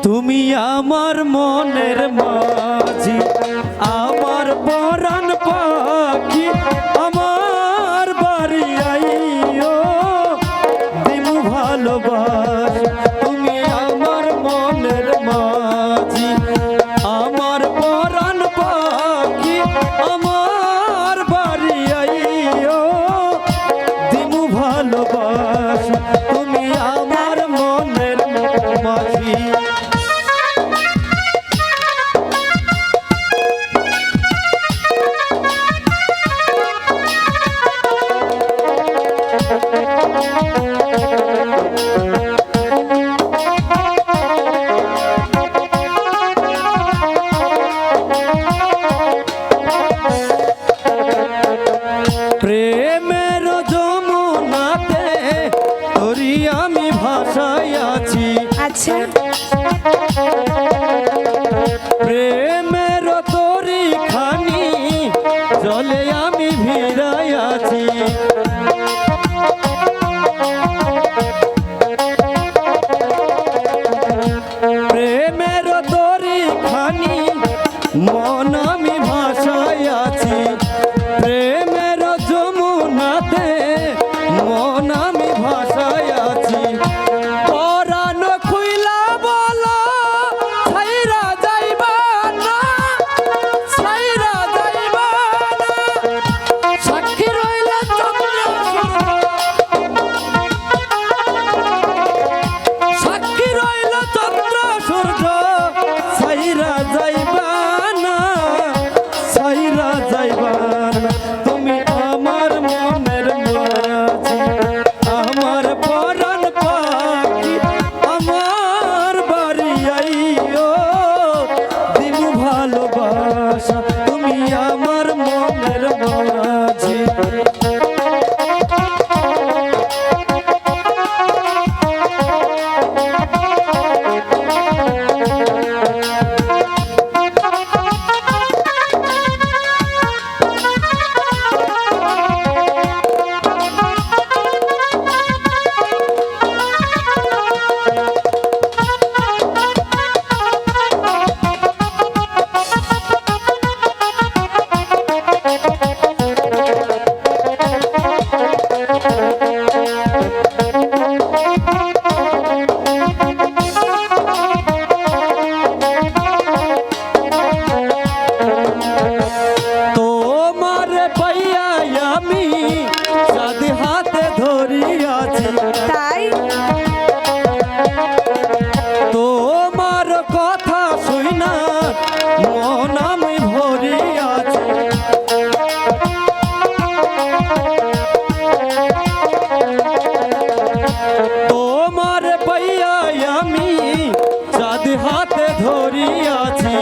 তুমি আমার মনের মাঝি, আমার পরাণ পাখি, আমার বাড়ি আইও দিমু ভালোবাস। তুমি আমার মনের মাঝি, আমার পরাণ পাখি, আমার বাড়ি আইও দিমু ভালোবাস। তুমি আমার মনের মাঝি। প্রেমের যমুনাতে তোরি আমি ভাসাই আছি। আচ্ছা, প্রেমের তোরি খানি জলে আমি ভিড়াই আছি। প্রেমের তোরি খানি মন আমি ভাসাই আছি। প্রেমের যমুনাতে মন আমি ভাসাই আছি। পরাণ খুইলা বলো ছাইরা যাইবা না, ছাইরা যাইবা না। সাক্ষী রইলা চন্দ্র সাক্ষী রইলা চন্দ্র সূর্য, ছাইরা যাইবা না, ছাইরা যাইবা না। তুমি আমার মনের মাঝি, আমার পরাণ পাখি, আমার বাড়ি আইও দিমু ভালোবাসা। তুমি আমার মনের মাঝি। তোমার পাইয়া আমি সাদ হাতে ধরিয়াছি। তাই তোমার কথা শুইনা মন আমি ভরিয়াছি। তোমার পাইয়া আমি সাদ হাতে ধরিয়াছি।